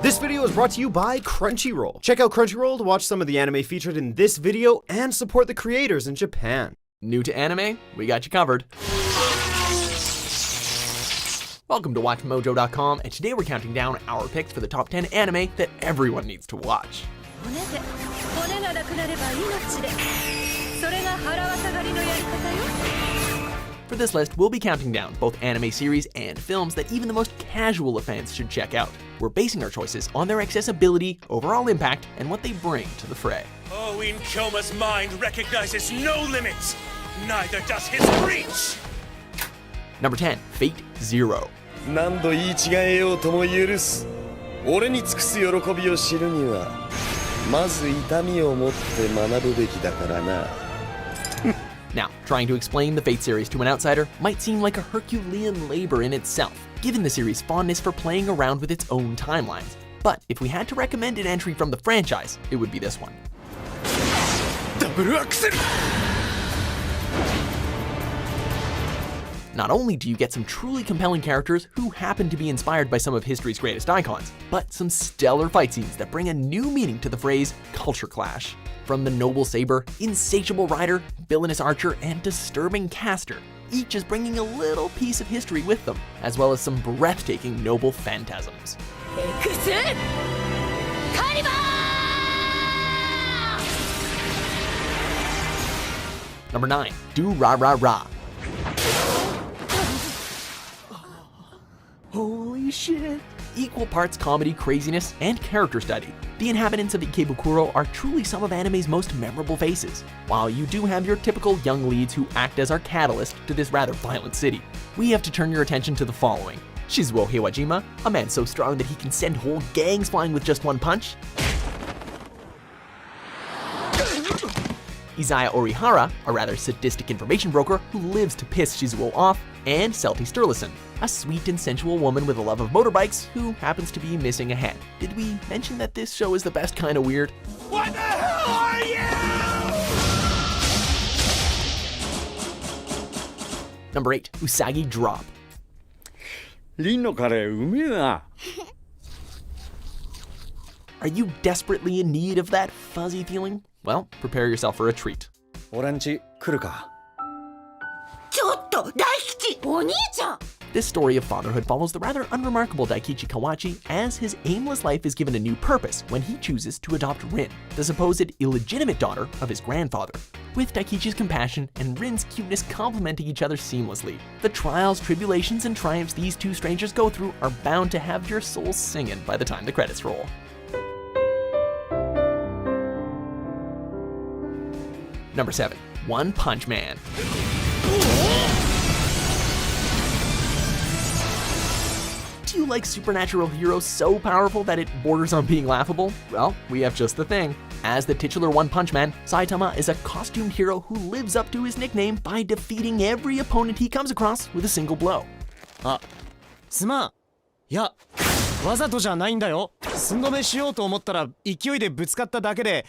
This video is brought to you by Crunchyroll. Check out Crunchyroll to watch some of the anime featured in this video and support the creators in Japan. New to anime? We got you covered. Welcome to Watch.mP4, and today we're counting down our picks for the top 10 anime that everyone needs to watch. For this list, we'll be counting down both anime series and films that even the most casual of fans should check out. We're basing our choices on their accessibility, overall impact, and what they bring to the fray. Oh, Inkoma's mind recognizes no limits. Neither does his reach. Number 10, Fate Zero. 何度言い違えようとも許す。俺に尽くす喜びを知るには、まず痛みを持って学ぶべきだからな。Now, trying to explain the Fate series to an outsider might seem like a Herculean labor in itself, given the series' fondness for playing around with its own timelines. But if we had to recommend an entry from the franchise, it would be this one. Double axel! Not only do you get some truly compelling characters who happen to be inspired by some of history's greatest icons, but some stellar fight scenes that bring a new meaning to the phrase culture clash. From the noble saber, insatiable rider, villainous archer, and disturbing caster, each is bringing a little piece of history with them, as well as some breathtaking noble phantasms. Number 9, Do Ra Ra Ra. Holy shit! Equal parts comedy, craziness, and character study. The inhabitants of Ikebukuro are truly some of anime's most memorable faces. While you do have your typical young leads who act as our catalyst to this rather violent city, we have to turn your attention to the following. Shizuo Heiwajima, a man so strong that he can send whole gangs flying with just one punch. Izaya Orihara, a rather sadistic information broker who lives to piss Shizuo off, and Selty Sturluson, a sweet and sensual woman with a love of motorbikes who happens to be missing a head. Did we mention that this show is the best kind of weird? What the hell are you? Number 8, Usagi Drop. リンのカレーうめえな。 Are you desperately in need of that fuzzy feeling? Well, prepare yourself for a treat. 俺んち来るか。 This story of fatherhood follows the rather unremarkable Daikichi Kawachi as his aimless life is given a new purpose when he chooses to adopt Rin, the supposed illegitimate daughter of his grandfather. With Daikichi's compassion and Rin's cuteness complementing each other seamlessly, the trials, tribulations, and triumphs these two strangers go through are bound to have your soul singing by the time the credits roll. Number 7, One Punch Man. Do you like supernatural heroes so powerful that it borders on being laughable? Well, we have just the thing. As the titular One Punch Man, Saitama is a costumed hero who lives up to his nickname by defeating every opponent he comes across with a single blow. あ、すまん。いや、わざとじゃないんだよ。寸止めしようと思ったら勢いでぶつかっただけで。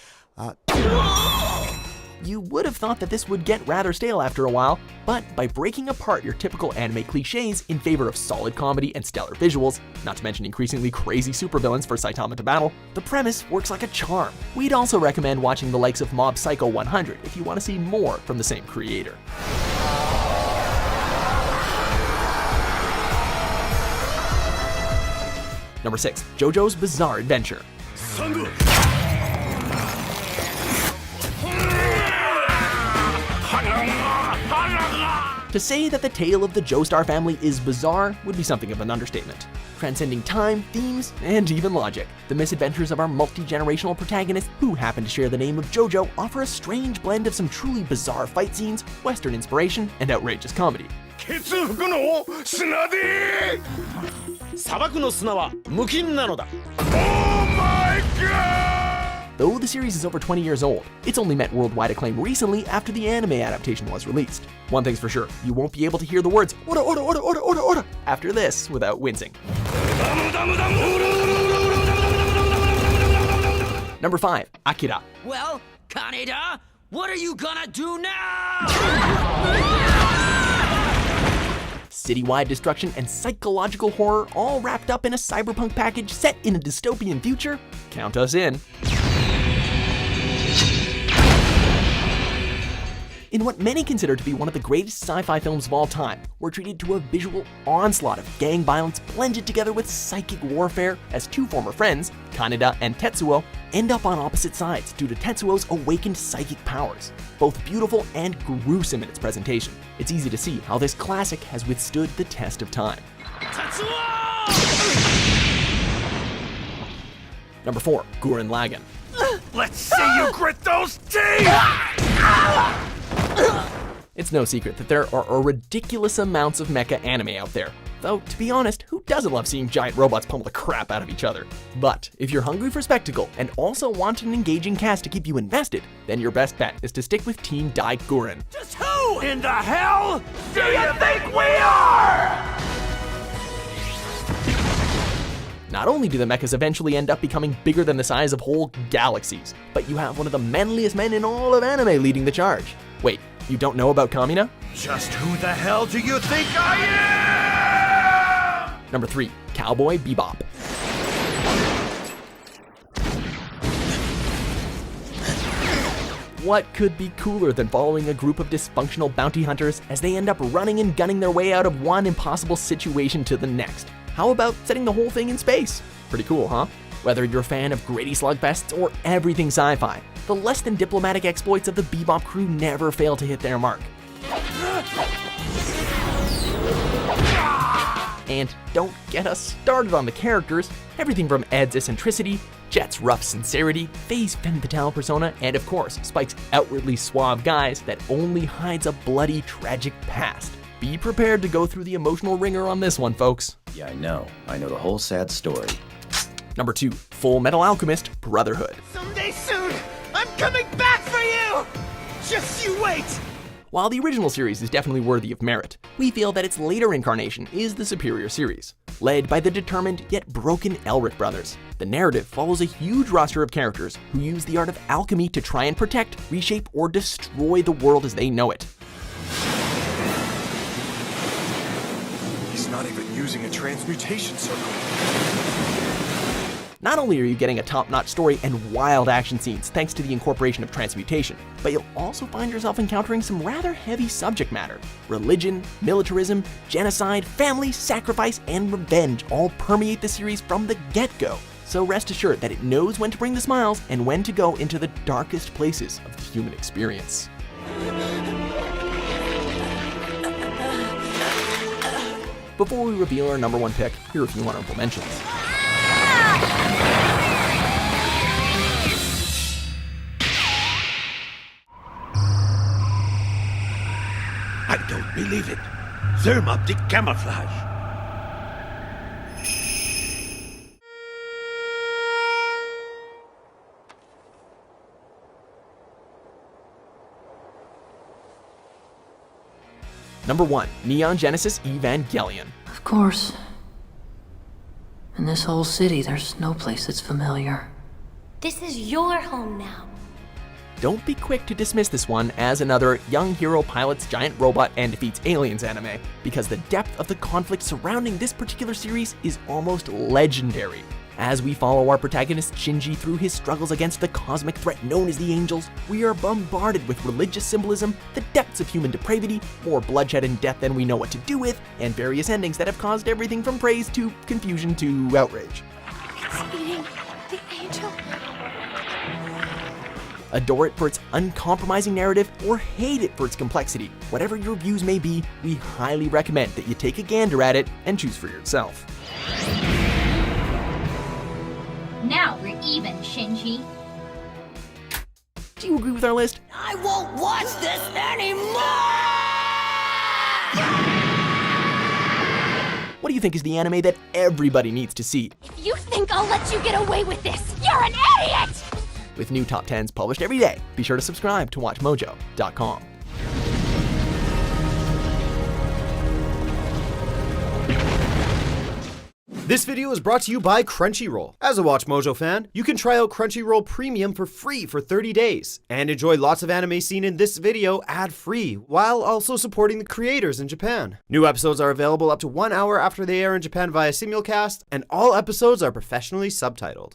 You would have thought that this would get rather stale after a while, but by breaking apart your typical anime cliches in favor of solid comedy and stellar visuals, not to mention increasingly crazy supervillains for Saitama to battle, the premise works like a charm. We'd also recommend watching the likes of Mob Psycho 100 if you want to see more from the same creator. Number 6, JoJo's Bizarre Adventure. To say that the tale of the Joestar family is bizarre would be something of an understatement. Transcending time, themes, and even logic, the misadventures of our multi-generational protagonists who happen to share the name of JoJo offer a strange blend of some truly bizarre fight scenes, Western inspiration, and outrageous comedy. ケツ吹くの砂で砂漠の砂は無菌なのだ。 Oh my god! Though the series is over 20 years old, it's only met worldwide acclaim recently after the anime adaptation was released. One thing's for sure, you won't be able to hear the words "ora ora ora ora ora ora" after this without wincing. Number 5, Akira. Well, Kaneda, what are you gonna do now? citywide destruction, and psychological horror all wrapped up in a cyberpunk package set in a dystopian future? Count us in. In what many consider to be one of the greatest sci-fi films of all time, we're treated to a visual onslaught of gang violence blended together with psychic warfare as two former friends, Kaneda and Tetsuo, end up on opposite sides due to Tetsuo's awakened psychic powers. Both beautiful and gruesome in its presentation, it's easy to see how this classic has withstood the test of time. Number 4, Gurren Lagann. Let's see you grit those teeth! It's no secret that there are a ridiculous amounts of mecha anime out there. Though, to be honest, who doesn't love seeing giant robots pummel the crap out of each other? But if you're hungry for spectacle and also want an engaging cast to keep you invested, then your best bet is to stick with Team Dai Gurren. Just who in the hell do you think we are? Not only do the mechas eventually end up becoming bigger than the size of whole galaxies, but you have one of the manliest men in all of anime leading the charge. Wait, you don't know about Kamina? Just who the hell do you think I am? Number 3, Cowboy Bebop. What could be cooler than following a group of dysfunctional bounty hunters as they end up running and gunning their way out of one impossible situation to the next? How about setting the whole thing in space? Pretty cool, huh? Whether you're a fan of gritty slugfests or everything sci-fi, the less than diplomatic exploits of the Bebop crew never fail to hit their mark. And don't get us started on the characters. Everything from Ed's eccentricity, Jet's rough sincerity, Faye's femme fatale persona, and of course, Spike's outwardly suave guise that only hides a bloody, tragic past. Be prepared to go through the emotional ringer on this one, folks. Yeah, I know the whole sad story. Number 2, Full Metal Alchemist Brotherhood. Someday soon, I'm coming back for you! Just you wait! While the original series is definitely worthy of merit, we feel that its later incarnation is the superior series. Led by the determined yet broken Elric brothers, the narrative follows a huge roster of characters who use the art of alchemy to try and protect, reshape, or destroy the world as they know it. He's not even using a transmutation circle. Not only are you getting a top-notch story and wild action scenes thanks to the incorporation of transmutation, but you'll also find yourself encountering some rather heavy subject matter. Religion, militarism, genocide, family, sacrifice, and revenge all permeate the series from the get-go. So rest assured that it knows when to bring the smiles and when to go into the darkest places of the human experience. Before we reveal our number 1 pick, here are a few honorable mentions. I don't believe it. Thermoptic camouflage. Number 1, Neon Genesis Evangelion. Of course. In this whole city, there's no place that's familiar. This is your home now. Don't be quick to dismiss this one as another young hero pilots giant robot and defeats aliens anime, because the depth of the conflict surrounding this particular series is almost legendary. As we follow our protagonist Shinji through his struggles against the cosmic threat known as the Angels, we are bombarded with religious symbolism, the depths of human depravity, more bloodshed and death than we know what to do with, and various endings that have caused everything from praise to confusion to outrage. It's eating the angel. Adore it for its uncompromising narrative or hate it for its complexity. Whatever your views may be, we highly recommend that you take a gander at it and choose for yourself. Now we're even, Shinji. Do you agree with our list? I won't watch this anymore! What do you think is the anime that everybody needs to see? If you think I'll let you get away with this, you're an idiot! With new top 10s published every day, be sure to subscribe to WatchMojo.com. This video is brought to you by Crunchyroll. As a Watch Mojo fan, you can try out Crunchyroll Premium for free for 30 days and enjoy lots of anime seen in this video ad-free while also supporting the creators in Japan. New episodes are available up to 1 hour after they air in Japan via simulcast, and all episodes are professionally subtitled.